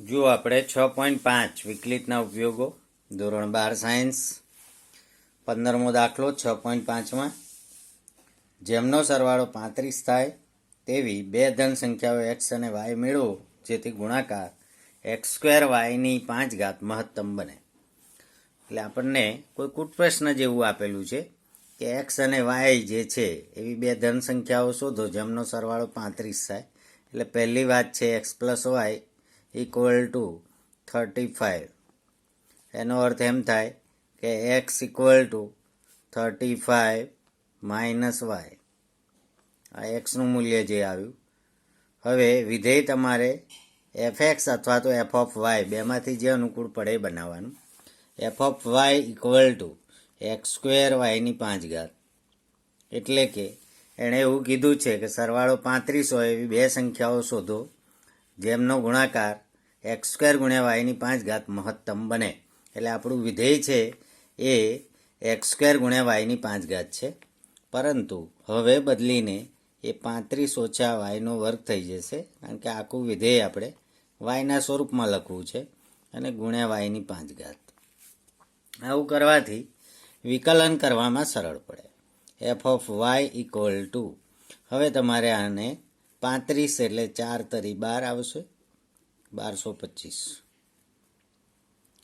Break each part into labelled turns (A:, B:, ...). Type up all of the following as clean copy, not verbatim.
A: જો આપણે 6.5 વિકલિતના ઉપયોગો ધોરણ 12 સાયન્સ 15મો દાખલો 6.5માં જેમનો સરવાળો 35 થાય તેવી બે ધન સંખ્યાઓ x અને y મેળવો જેથી ગુણાકાર x² y ની 5 મહત્તમ બને. એટલે આપણને કોઈ કૂટ પ્રશ્ન જેવું આપેલું છે કે x અને y જે છે એવી બે ધન સંખ્યાઓ શોધો જેમનો સરવાળો 35 થાય. એટલે પહેલી વાત છે x + y = 35. એનો અર્થ એમ થાય કે x = 35 - y. આ એક્સનું મૂલ્ય જે આવ્યું. હવે વિધેય તમારે fx અથવા તો f(y) બેમાંથી જે અનુકૂળ પડે એ બનાવવાનું. f(y) = x² y ની 5. એટલે કે એણે એવું કીધું છે કે સરવાળો 35 હોય એવી બે સંખ્યાઓ શોધો જેમનો ગુણાકાર x² × y ની 5 મહત્તમ બને. એટલે આપણું વિધેય છે એ x² × y ની 5 છે, પરંતુ હવે બદલીને એ 35 - y² થઈ જશે, કારણ કે આખું વિધેય આપણે yના સ્વરૂપમાં લખવું છે અને ગુણ્યા y ની 5. આવું કરવાથી વિકલન કરવામાં સરળ પડે. f(y) = હવે તમારે આને 35 એટલે 4 તરી 12 આવશે, 1225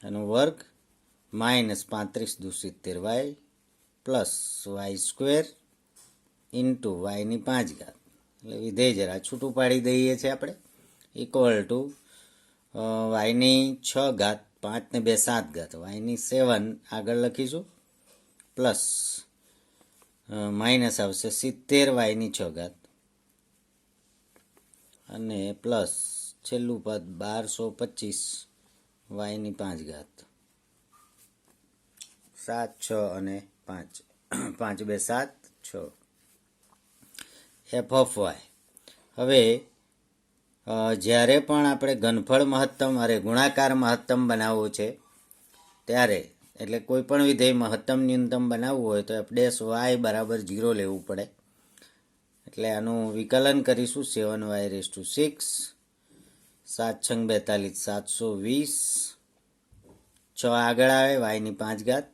A: એનો વર્ગ -35 × 70y + y² × y ની 5. એટલે વિધેય જરા છૂટું પાડી દઈએ છીએ આપણે. = y ની 6 5 ને 2 7 y ની 7 આગળ લખીશું, પ્લસ માઇનસ આવશે 70 y ની 6 અને પ્લસ છેલ્લું પદ 1225 y ની 5. 7 6 અને 5 5 2 7 6. f(y) હવે જ્યારે પણ આપણે ઘનફળ મહત્તમ ગુણાકાર મહત્તમ બનાવવો છે ત્યારે, એટલે કોઈ પણ વિધેય મહત્તમ ન્યૂનતમ બનાવવું હોય તો f' y = 0 લેવું પડે. એટલે આનું વિકલન કરીશું. 7y6 7 × 42 720 6 આગળ આવે y ની 5.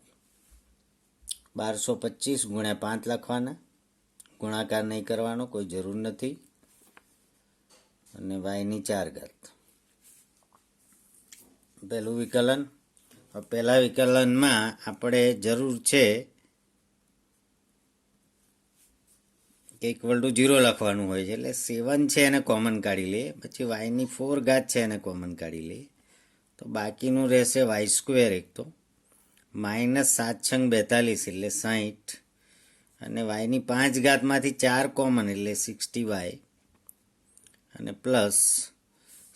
A: 1225 × 5 લખવાના, ગુણાકાર નહીં કરવાનો, કોઈ જરૂર નથી, અને y ની 4. પહેલું વિકલન. પહેલા વિકલનમાં આપણે જરૂર છે કે =0 લખવાનું હોય છે. એટલે 7 છે એને કોમન કાઢી લઈએ, પછી y ની 4 છે એને કોમન કાઢી લઈએ, તો બાકીનું રહેશે y² એક તો -7 × 42 એટલે 60, અને y ની 5 માંથી 4 કોમન એટલે 60y, અને પ્લસ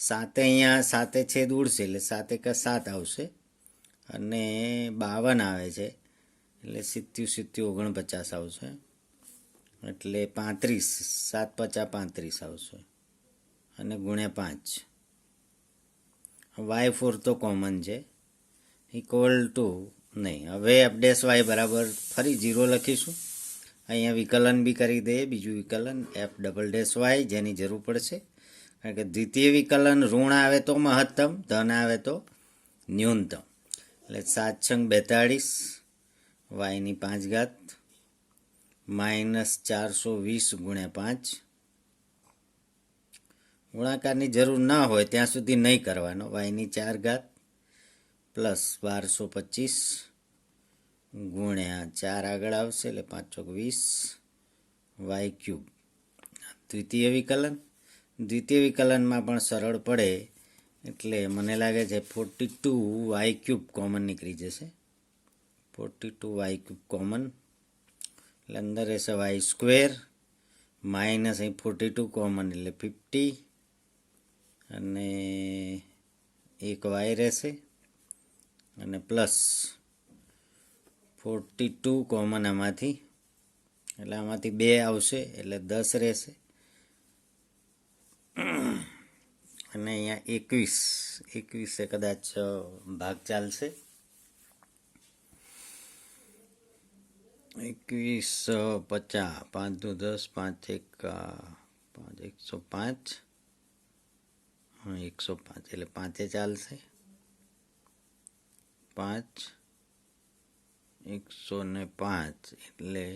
A: 7 અહીંયા 7 છેદ ઉડશે એટલે 7 × 7 આવશે, અને 52 આવે છે એટલે 70 49 આવશે, એટલે 35 7 × 5 = 35 આવશે, અને ગુણ્યા 5. y4 તો કોમન છે, નહીં. હવે f' બરાબર ફરી 0 લખીશું. અહીંયા વિકલન બી કરી દઈએ. બીજું વિકલન f" જેની જરૂર પડશે, કારણ કે દ્વિતીય વિકલન ઋણ આવે તો મહત્તમ, ધન આવે તો ન્યૂનતમ. એટલે 7 × 42 y ની 5 -420 × 5. ગુણાકારની જરૂર ના હોય ત્યાં સુધી નહીં કરવાનો. y ની 4 પ્લસ 1225 ગુણ્યા 4 આગળ આવશે એટલે 5 × 20 y³. દ્વિતીય વિકલન. દ્વિતીય વિકલનમાં પણ સરળ પડે, એટલે મને લાગે છે 42y³ કોમન નીકળી જશે. 42y³ કોમન, એટલે અંદર રહેશે y² માઇનસ અહીં 42 કોમન એટલે 50, અને એક y રહેશે, અને પ્લસ 42 કોમન આમાંથી, એટલે આમાંથી 2 આવશે એટલે 10 રહેશે, અને અહીંયા 21 કદાચ ભાગ ચાલશે. 21 50 5 × 10 5 × 1 5 105 105 એટલે 5 ચાલશે. 5 105 એટલે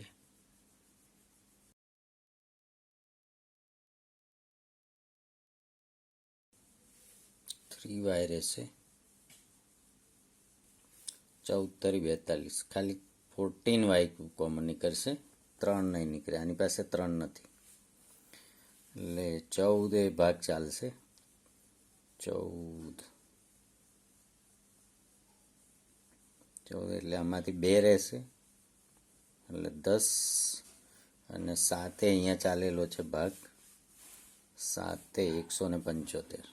A: 3y રહેશે. 14 42 ખાલી 14y કોમન નીકળશે, 3 નહીં નીકળે. આની પાસે 3 નથી એટલે 14 એ ભાગ ચાલશે. 14 એટલે આમાંથી 2 રહેશે એટલે 10 અને 7 અહીંયા ચાલેલો છે ભાગ. 7 175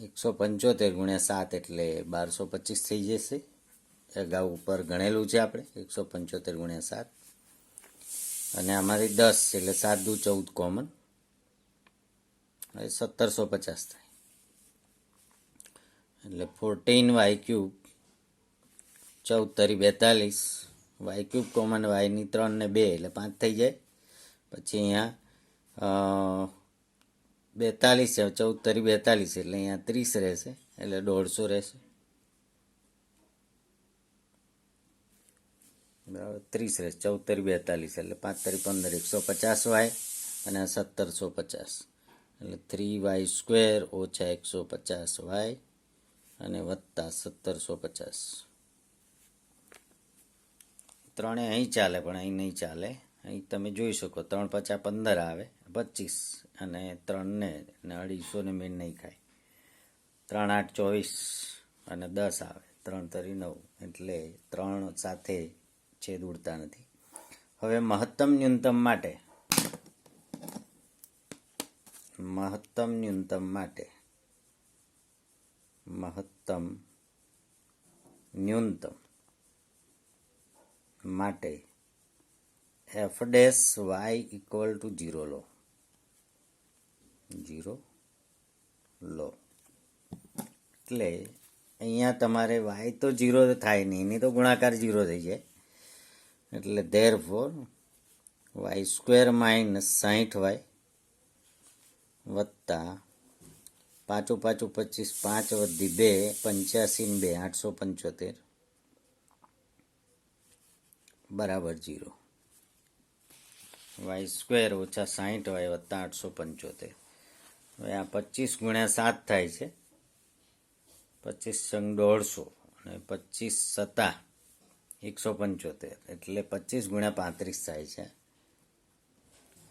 A: 175 ગુણ્યા 7 એટલે 1225 થઈ જશે. અગાઉ ઉપર ગણેલું છે આપણે 175 ગુણ્યા 7 અને આમાંથી 10 એટલે 7 દુ 14 કોમન, હવે 1750 થાય એટલે 14y ક્યુબ 14 તરી 42 y ક્યુબ કોમન yની 3 ને 2 એટલે 5 થઈ જાય. પછી અહીંયા 42 છે, 14 તરી 42 એટલે અહીંયા 30 રહેશે એટલે 150 રહેશે. બરાબર, 30 રહેશે. 14 તરી 42 એટલે 5 તરી 15 150y અને 1750 એટલે 3y સ્ક્વેર ઓછા 150y અને વત્તા 1750. ત્રણે અહીં ચાલે પણ અહીં નહીં ચાલે. અહીં તમે જોઈ શકો 3 5 15 આવે 25 અને 3 ને 250 ને મેળ નહીં ખાય. 3 8 24 અને 10 આવે, 3 તરી 9 એટલે 3 સાથે છેદ ઉડતા નથી. હવે મહત્તમ ન્યૂનતમ માટે મહત્તમ ન્યૂનતમ માટે f dash y equal to 0 લો. 0 લો એટલે અહીંયા તમારે y તો 0 થાય નહીં, એની તો ગુણાકાર 0 થઈ જાય એટલે therefore y square minus 60y વત્તા 5 5 25 5 વધી 2 85 ને 2 875 બરાબર 0. y સ્ક્વેર ઓછા 60y વત્તા 875. હવે આ 25 ગુણ્યા 7 થાય છે, 25 સંગ 150 અને 25 સત્તા 175 એટલે 25 ગુણ્યા 35 થાય છે.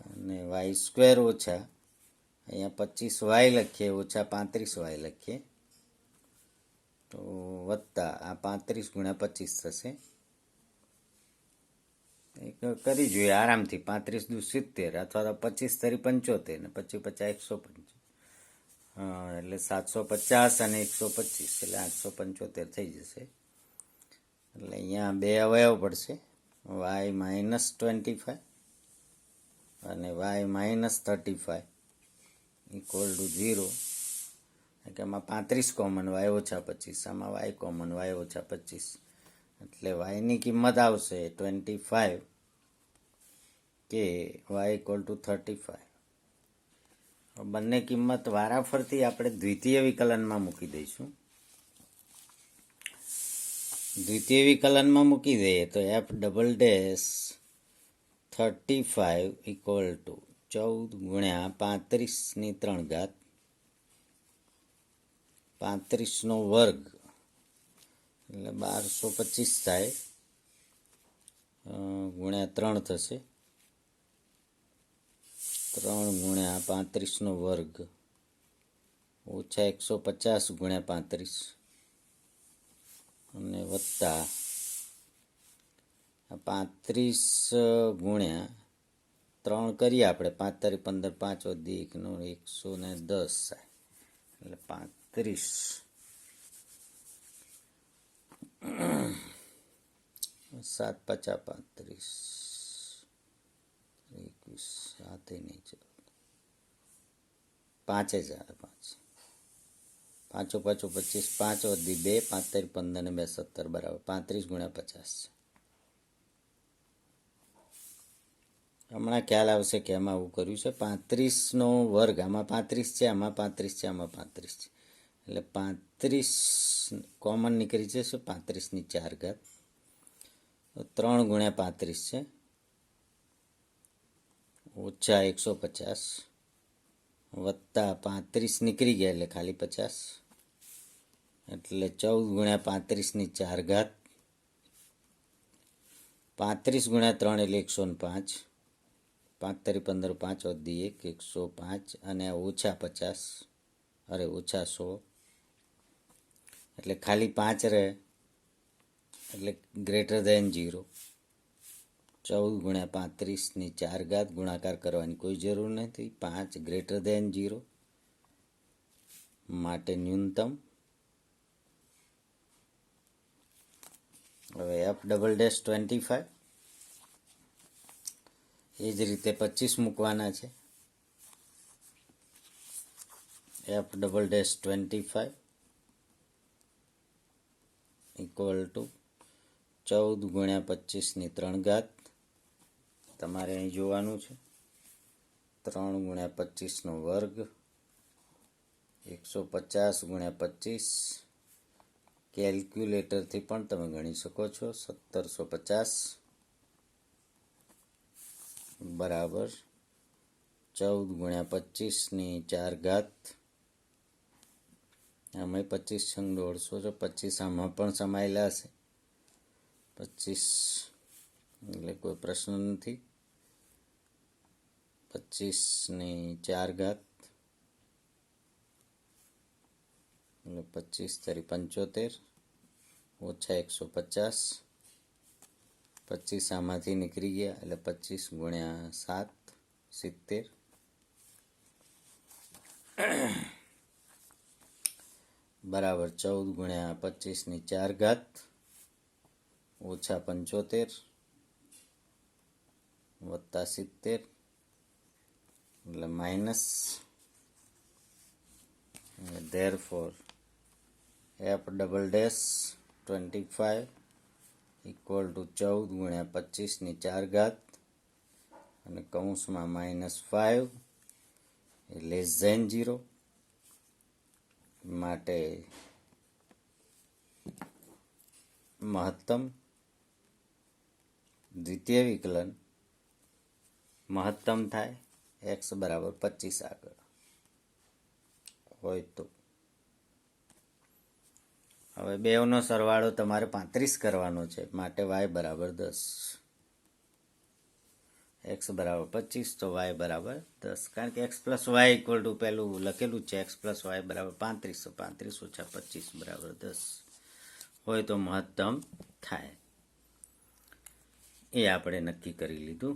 A: અને y સ્ક્વેર ઓછા અહીંયા 25y લખીએ ઓછા 35y લખીએ તો વત્તા આ 35 ગુણ્યા 25 થશે. કરી જોઈએ આરામથી. 35 દુ 70 અથવા તો 25 તરી 75 ને પછી 50 150 એટલે 750 અને 125 એટલે 875 થઈ જશે. એટલે અહીંયા 2 અવયવ પડશે, y માઇનસ 25 અને y માઇનસ 35 ઇક્વલ ટુ 0. કે આમાં 35 કોમન y ઓછા 25, આમાં y કોમન y ઓછા 25 એટલે yની કિંમત આવશે 25 કે y ઇક્વલ ટુ 35. બંને કિંમત વારાફરતી આપણે દ્વિતીય વિકલનમાં મૂકી દઈશું. દ્વિતીય વિકલનમાં મૂકી દઈએ તો f double dash 35 equal to 14 ગુણ્યા 35 ની 3 ઘાત 35 નો વર્ગ એટલે 1225 થાય ગુણ્યા 3 થશે. 3 ગુણ્યા 35 નો વર્ગ ઓછા 150 ગુણ્યા 35 અને વત્તા 35 ગુણ્યા 3 કરીએ આપણે 5 તારી 15 5 વધી 1 નો 110 થાય એટલે 35 7 5 35 21 7 નહીં ચાલે 5 ચાલે 5 5 25 5 વધી 2 5 તારી 15 ને 2 17 બરાબર 35 ગુણ્યા 50. હમણાં ખ્યાલ આવશે કે આમાં આવું કર્યું છે. 35નો વર્ગ, આમાં 35 છે, આમાં 35 છે, આમાં 35 છે, એટલે 35 કોમન નીકળી જશે. 35ની 4 ઘાત 3 ગુણ્યા 35 છે, ઓછા 150 વત્તા 35 નીકળી ગયા એટલે ખાલી 50, એટલે 14 ગુણ્યા 35ની 4 ઘાત 35 ગુણ્યા 3 એટલે 105, 5 તરી 15, 5 વધી 1, 105, અને ઓછા 50, અરે ઓછા 100, એટલે ખાલી 5 રહે, એટલે ગ્રેટર ધેન 0. 14 ગુણ્યા 35ની 4 ઘાત ગુણાકાર કરવાની કોઈ જરૂર નથી. 5 ગ્રેટર ધેન 0 માટે ન્યૂનતમ. હવે f ડબલ ડેશ 25, એ જ રીતે 25 મૂકવાના છે. f double dash 25 equal to 14 ગુણ્યા 25ની 3 ઘાત, તમારે અહીં જોવાનું છે. 3 ગુણ્યા 25નો વર્ગ 150 ગુણ્યા 25, કેલ્ક્યુલેટરથી પણ તમે ગણી શકો છો. 1750 બરાબર 14 ગુણ્યા 25ની 4 ઘાત. આમાં 25 છંગ 150 છે, 25 આમાં પણ સમાયેલા હશે. 25 એટલે કોઈ પ્રશ્ન નથી. 25ની 4 ઘાત એટલે 25 તરી 75, ઓછા 150, 25 આમાંથી નીકળી ગયા એટલે 25 ગુણ્યા 7, 70, બરાબર 14 ગુણ્યા 25ની 4 ઘાત ઓછા 75 વત્તા 70, એટલે minus. therefore f double dash 25 equal to 14 ગુણ્યા 25ની 4 ઘાત અને કૌંસમાં -5 એ લેસ ધેન 0 માટે મહત્તમ. દ્વિતીય વિકલન મહત્તમ થાય x બરાબર 25 આગળ હોય તો. હવે બેવનો સરવાળો તમારે 35 કરવાનો છે, માટે y બરાબર 10, x બરાબર 25 તો y બરાબર 10, કારણ કે x plus y equal to પેલું લખેલું છે x પ્લસ વાય બરાબર 35, તો 35 ઓછા 25 બરાબર 10 હોય તો મહત્તમ થાય. એ આપણે નક્કી કરી લીધું.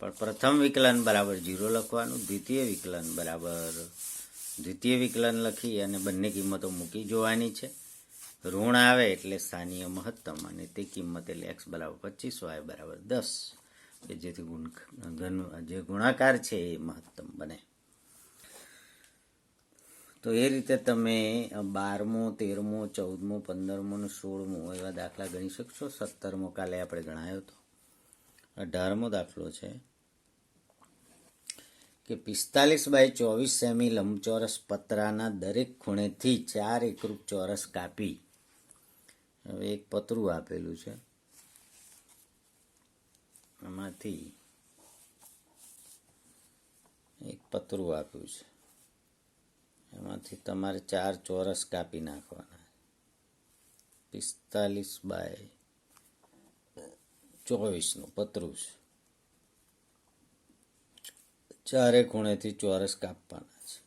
A: પણ પ્રથમ વિકલન બરાબર 0 લખવાનું, દ્વિતીય વિકલન લખી અને બંને કિંમતો મૂકી જોવાની છે. ઋણ આવે એટલે સ્થાનીય મહત્તમ, અને તે કિંમત એટલે x બરાબર 25, વાય બરાબર 10, કે જેથી જે ગુણાકાર છે એ મહત્તમ બને. તો એ રીતે તમે 12મો, 13મો, 14મો, 15મો અને 16મો એવા દાખલા ગણી શકશો. 17મો કાલે આપણે ગણાયો હતો. 18મો દાખલો છે કે 45 બાય 24 સેમી લંબચોરસ પતરાના દરેક ખૂણેથી 4 એકરૂપ ચોરસ કાપી. હવે એક પતરું આપેલું છે, એમાંથી એક પતરું આપ્યું છે, એમાંથી તમારે 4 ચોરસ કાપી નાખવાના. 45 બાય 24નું પતરું છે, ચારે ખૂણેથી ચોરસ કાપવાના છે.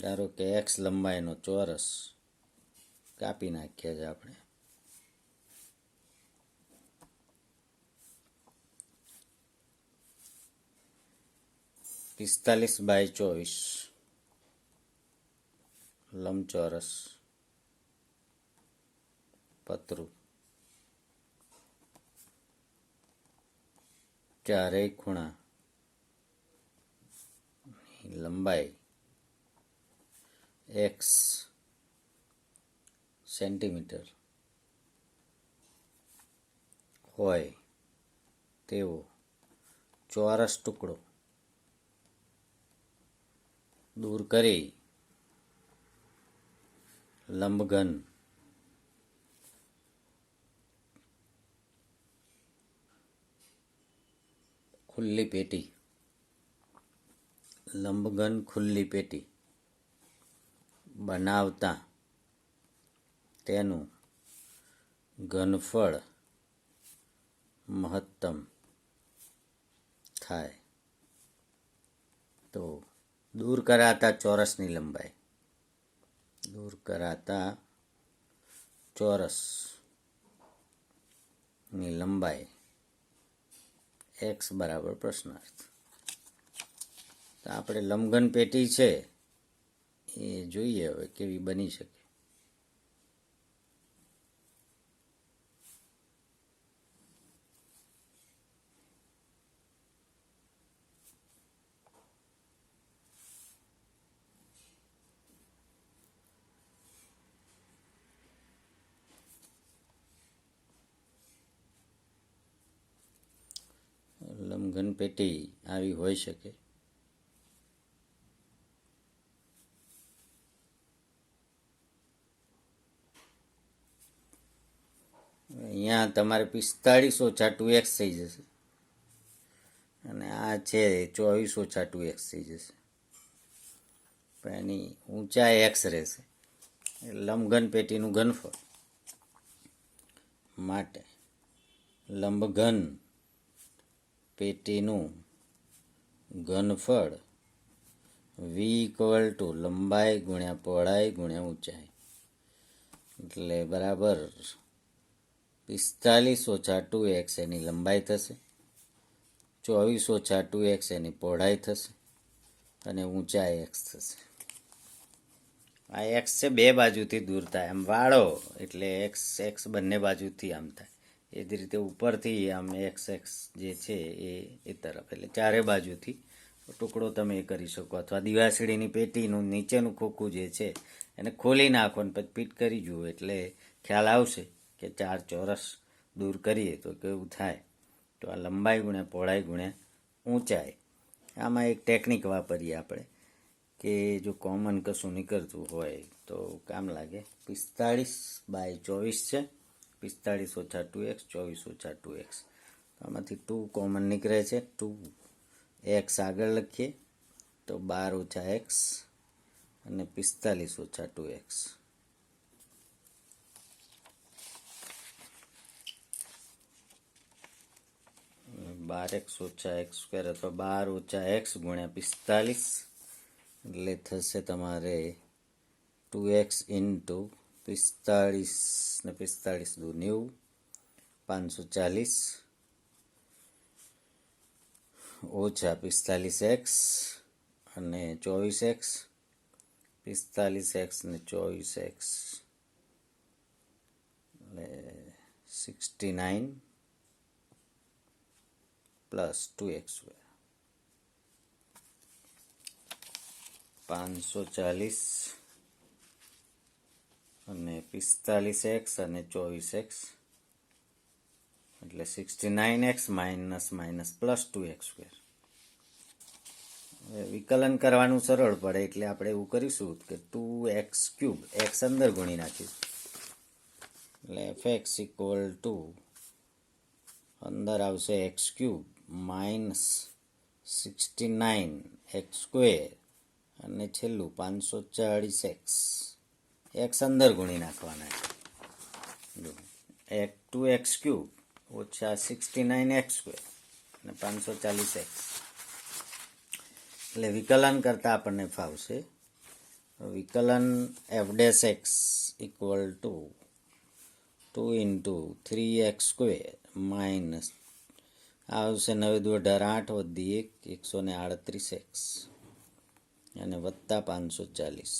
A: ધારો કે x લંબાઈનો ચોરસ કાપી નાખ્યા છે આપણે. પિસ્તાલીસ બાય 24 લંબચોરસ પતરું, ચારેય ખૂણા લંબાઈ x સેન્ટીમીટર હોય તેવો ચોરસ ટુકડો દૂર કરી લંબઘન ખુલ્લી પેટી લંબઘન ખુલ્લી પેટી બનાવતા તેનું ઘનફળ મહત્તમ થાય. તો દૂર કરાતા ચોરસની લંબાઈ, દૂર કરાતા ચોરસની લંબાઈ એક્સ બરાબર પ્રશ્નાર્થ. તો આપણે લંબઘન પેટી છે એ જોઈએ હવે કેવી બની શકે. લંબઘન પેટી આવી હોઈ શકે. અહીંયા તમારે 45 ઓછા 2x થઈ જશે અને આ છે 24 ઓછા 2x થઈ જશે, પણ એની ઊંચાઈ x રહેશે. લંબઘન પેટીનું ઘનફળ માટે લંબઘન પેટીનું ઘનફળ v = લંબાઈ ગુણ્યા પહોળાઈ ગુણ્યા ઊંચાઈ, એટલે બરાબર 45 ઓછા 2x એની લંબાઈ થશે, 24 ઓછા 2x એની પહોળાઈ થશે અને ઊંચાઈ x થશે. આ x છે બે બાજુથી દૂર થાય, આમ વાળો એટલે x બંને બાજુથી આમ થાય. એ જ રીતે ઉપરથી આમ x જે છે એ તરફ, એટલે ચારે બાજુથી ટુકડો તમે એ કરી શકો. અથવા દિવાસળીની પેટીનું નીચેનું ખોખું જે છે એને ખોલી નાખો અને પછી પીટ કરી જુઓ એટલે ખ્યાલ આવશે કે ચાર ચોરસ દૂર કરીએ તો કેવું થાય. તો આ લંબાઈ ગુણ્યા પહોળાઈ ગુણ્યા ઊંચાઈ. આમાં એક ટેકનિક વાપરીએ આપણે કે જો કોમન કશું નીકળતું હોય તો કામ લાગે. 45/24 છે, 45 ઓછા 2x, 24 ઓછા 2x. આમાંથી 2 કોમન નીકળે છે, 2x આગળ લખીએ તો 12 ઓછા x અને 45 ઓછા 2x. 12x ઓછા x² અથવા 12 ઓછા x ગુણ્યા 45 એટલે થશે તમારે 2x ઇન્ટુ 45 ને 45 દુ 90, 540 ઓછા 45x અને 24x, 45x ને 24x એટલે 69 પ્લસ 2x², 540 અને 45x અને 24x એટલે 69x minus minus plus 2x². વિકલન કરવાનું સરળ પડે એટલે આપણે એવું કરીશું કે 2x³ x અંદર ગુણી નાખીશું એટલે fx = અંદર આવશે x³ માઇનસ 69x² અને છેલ્લું 540x. x અંદર ગુણી નાખવાના. 2x³ ઓછા 69x² અને 540x એટલે વિકલન કરતાં આપણને ફાવશે. વિકલન f' = 2 × 3x² માઇનસ આવશે 9 દુ 18, 8 વધી 1 138x અને વત્તા 540.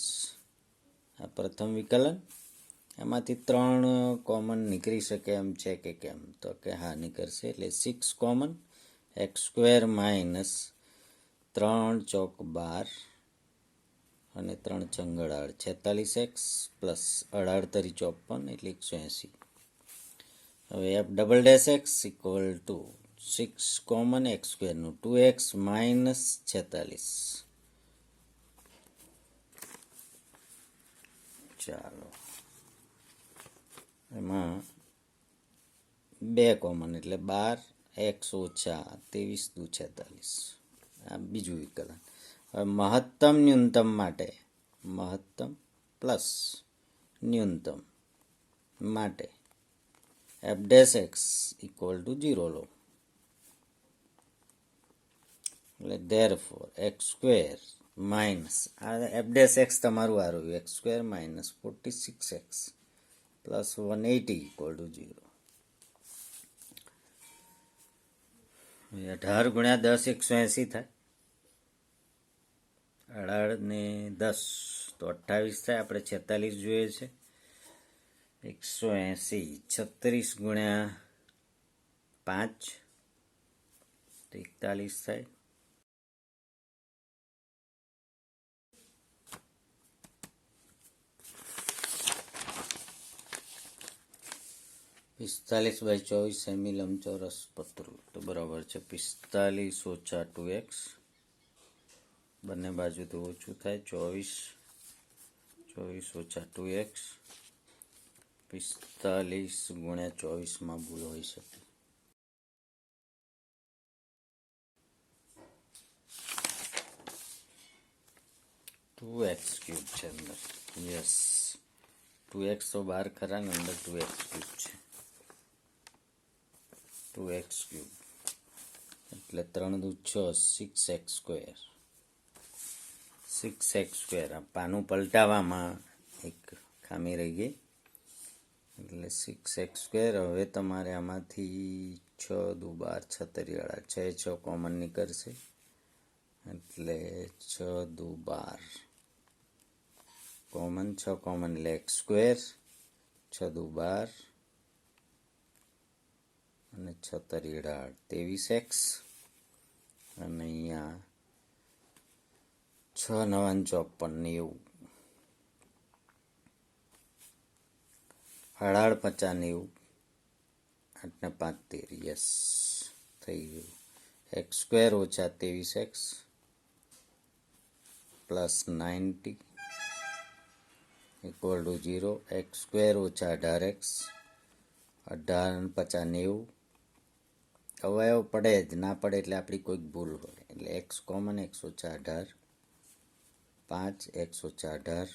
A: આ પ્રથમ વિકલન. એમાંથી 3 કોમન નીકળી શકે એમ છે કે કેમ? તો કે હા નીકળશે. એટલે 6 કોમન, x² માઇનસ 3 ચોક 12 અને 3 ચંગળ 46x પ્લસ 18 તરી 54 એટલે 180. હવે f" = 6 કોમન એક્સ સ્ક્વેરનું 2x માઇનસ 46. ચાલો એમાં 2 કોમન એટલે 12x ઓછા 23 દુ 46. આ બીજું વિકલન. હવે મહત્તમ ન્યૂનતમ માટે મહત્તમ પ્લસ ન્યૂનતમ માટે f dash x equal to 0 લો. એટલે therefore x સ્ક્વેર માઇનસ આ f ડેશ એક્સ તમારું આ રહ્યું x square minus 46x plus 180 equal to 0. 18 ગુણ્યા 10 180 થાય. 18 ને 10 તો 28 થાય. આપણે 46 જોઈએ છે. 180 36 ગુણ્યા 5 તો 41 થાય. 45/24 સેમી લંબચોરસ પતરું તો બરાબર છે 45 ઓછા 2x. બંને બાજુ તો ઓછું થાય 24 ઓછા 2x. 45 ગુણ્યા 24 ભૂલ હોઈ શકે. ટુ એક્સ ક્યુબ છે અંદર. યસ 2x તો બહાર ખરા ને અંદર 2x ક્યુબ છે. 2x ક્યુબ એટલે 3 દુ 6 6x સ્ક્વેર. 6x સ્ક્વેર આ પાનું પલટાવવામાં એક ખામી રહી ગઈ એટલે 6x સ્ક્વેર. હવે તમારે આમાંથી 6 દુ 12 36 6 કોમન નીકળશે એટલે 6 દુ 12 કોમન 6 કોમન એટલે x સ્ક્વેર 6 દુ 12 અને 6 તરી 23x અને અહીંયા 6 9 54 90 18 50 90 8 ને 5 13. યસ થઈ ગયું. x સ્ક્વેર ઓછા 23x plus 90 equal to 0. x square ઓછા 18x 18 50 90 અવયવ પડે જ ના પડે એટલે આપણી કોઈક ભૂલ હોય એટલે x કોમન x ઓછા 18 5 x ઓછા 18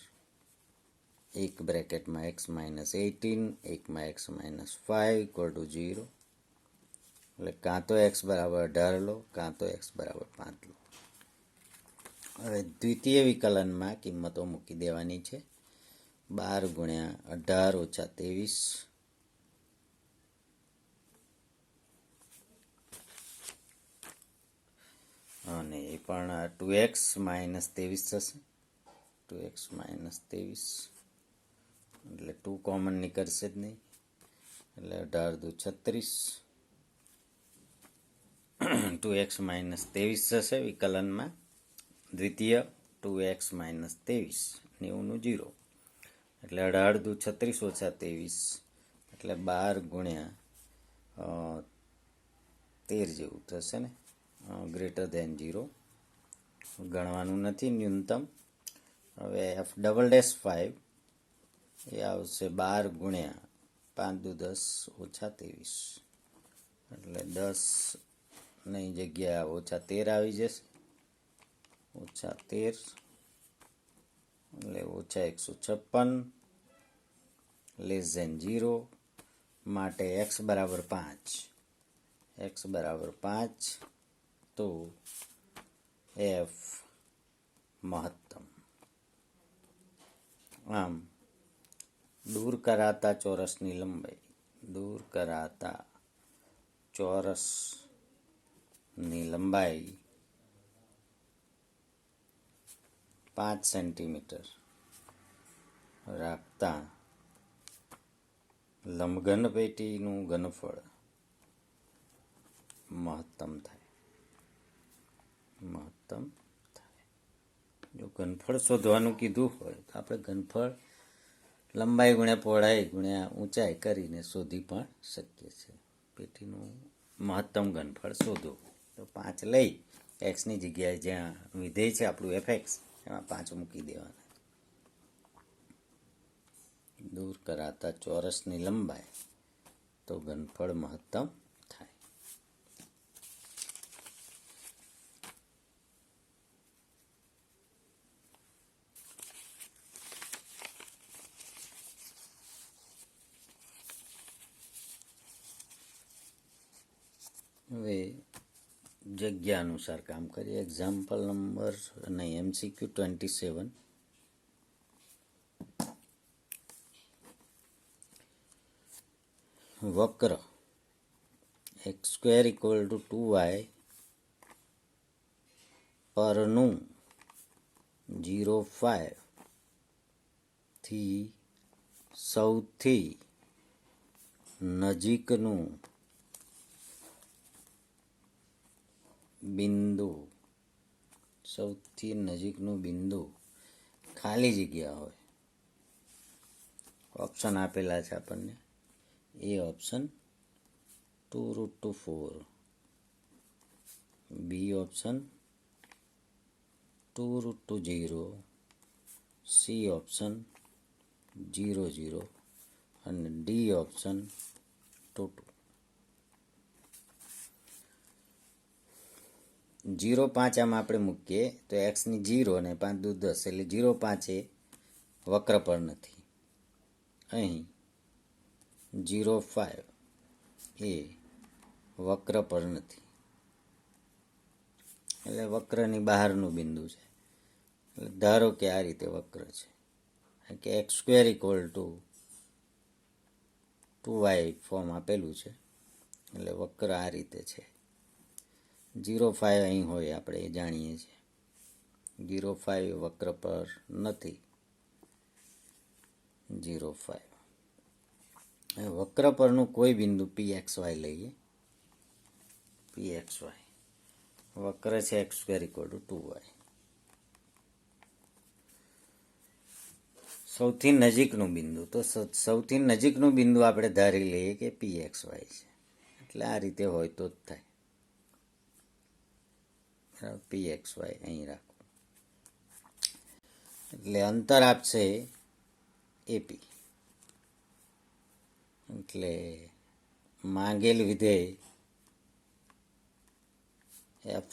A: એક બ્રેકેટમાં x માઇનસ 18 એકમાં x માઇનસ 5 ઇક્વલ ટુ 0. એટલે કાં તો x બરાબર 18 લો કાં તો x બરાબર 5 લો. હવે દ્વિતીય વિકલનમાં કિંમતો મૂકી દેવાની છે. 12 ગુણ્યા 18 ઓછા 23 અને એ પણ 2x માઇનસ 23 થશે. 2x માઇનસ 23 એટલે 2 કોમન નીકળશે જ નહીં એટલે 18 દુ 36 2x માઇનસ 23 થશે વિકલનમાં. દ્વિતીય 2x માઇનસ 23 90 0 એટલે 18 દુ 36 ઓછા 23 એટલે 12 ગુણ્યા 13 જેવું થશે ને. ગ્રેટર દેન 0 ગણવાનું નથી ન્યૂનતમ. હવે f ડબલ ડેશ 5 એ આવશે 12 ગુણ્યા 5 દુ 10 ઓછા 23 એટલે 10ની જગ્યા ઓછા 13 આવી જશે. ઓછા 13 એટલે ઓછા 156 લેસ દેન 0 માટે x બરાબર 5. x બરાબર 5 તો f મહત્તમ. આમ દૂર કરાતા ચોરસની લંબાઈ દૂર કરાતા ચોરસની લંબાઈ 5 સેન્ટીમીટર રાખતા લંબઘન પેટીનું ઘનફળ મહત્તમ થાય. જો ઘનફળ શોધવાનું કીધું હોય તો આપણે ઘનફળ લંબાઈ ગુણ્યા પહોળાઈ ગુણ્યા ઊંચાઈ કરીને શોધી પણ શકીએ છીએ. પેટીનું મહત્તમ ઘનફળ શોધો. તો 5 લઈ એક્સની જગ્યાએ જ્યાં વિધેય છે આપણું એફએક્સ એમાં 5 મૂકી દેવાના. દૂર કરાતા ચોરસની લંબાઈ તો ઘનફળ મહત્તમ થાય. હવે જગ્યા અનુસાર કામ કરીએ. એક્ઝામ્પલ નંબર નહીં, MCQ 27. વક્ર x² = 2y પરનું 0,5 થી સૌથી નજીકનું બિંદુ ખાલી જગ્યા હોય. ઓપ્શન આપેલા છે આપણને. A option 2√4, B option 2√0, C option 0,0 અને ડી ઓપ્શન 2,2. 0,5 આમાં આપણે મૂકીએ તો એક્સની 0 અને 5 દૂ 10 એટલે 0,5 એ વક્ર પર નથી. અહીં 0,5 એ વક્ર પર નથી એટલે વક્રની બહારનું બિંદુ છે. એટલે ધારો કે આ રીતે વક્ર છે કે x² = 2y ફોર્મ આપેલું છે. એટલે વક્ર આ રીતે છે. 0,5 અહીં હોય આપણે એ જાણીએ છીએ. 0,5 વક્ર પર નથી. 0,5 વક્ર પરનું કોઈ બિંદુ pxy લઈએ. pxy વક્ર છે x² = 2y. સૌથી નજીકનું બિંદુ, તો સૌથી નજીકનું બિંદુ આપણે ધારી લઈએ કે pxy છે. એટલે આ રીતે હોય તો જ થાય. pxy અહીં રાખો એટલે અંતર આપશે AP. એટલે માંગેલ વિધેય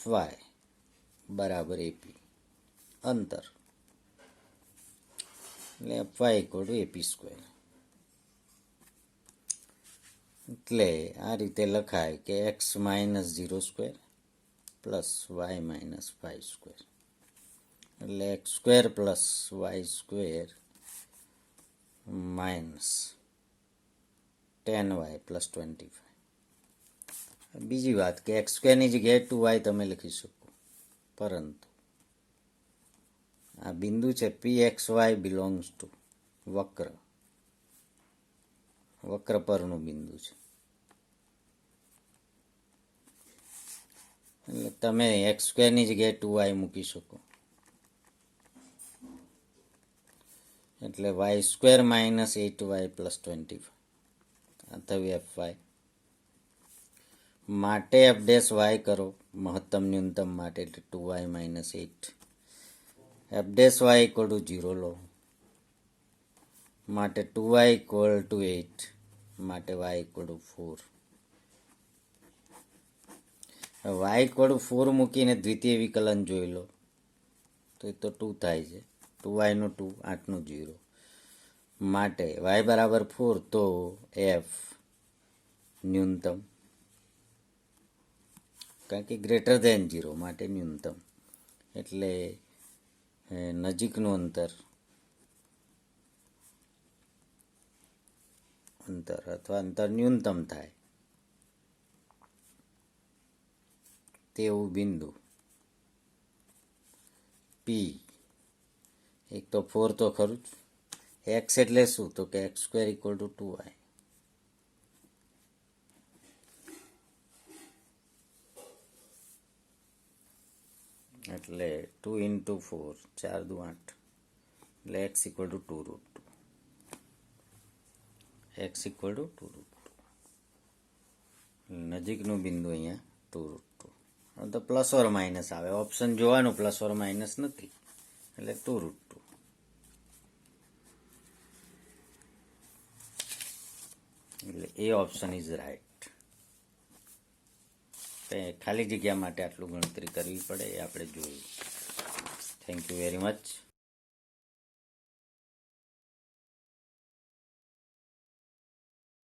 A: fy બરાબર AP અંતર એટલે fy = AP². એટલે આ રીતે લખાય કે x - 0² પ્લસ y - 5² એટલે x² plus y² minus 10y plus 25. બીજી વાત કે x²ની જગ્યાએ 2y તમે લખી શકો, પરંતુ આ બિંદુ છે pxy બિલોંગ્સ ટુ વક્ર પરનું બિંદુ છે. એટલે તમે x²ની જગ્યાએ 2y મૂકી શકો. એટલે y² - 8y પ્લસ 25 આ થયું fy. માટે f' કરો મહત્તમ ન્યૂનતમ માટે એટલે 2y - 8. f' = 0 લો માટે 2y = 8 માટે y = 4. y = 4 મૂકીને દ્વિતીય વિકલન જોઈ લો તો એ તો 2 થાય છે. 2y નું 2, 8 નું 0 માટે y બરાબર 4. તો f ન્યૂનતમ, કારણ કે > 0 માટે ન્યૂનતમ. એટલે નજીકનું અંતર અથવા અંતર ન્યૂનતમ થાય તેવું બિંદુ P. એક તો 4 તો ખરું જ. x એટલે શું? તો કે x² = 2y. એટલે 2 × 4 4 દુ 8 એટલે x = 2√2. x = 2√2. નજીકનું બિંદુ અહીંયા 2√2. હવે તો પ્લસ ઓર માઇનસ આવે, ઓપ્શન જોવાનું પ્લસ ઓર માઇનસ નથી, એટલે 2√2. એટલે એ ઓપ્શન ઇઝ રાઇટ. ખાલી જગ્યા માટે આટલું ગણતરી કરવી પડે એ આપણે જોયું. Thank you very much.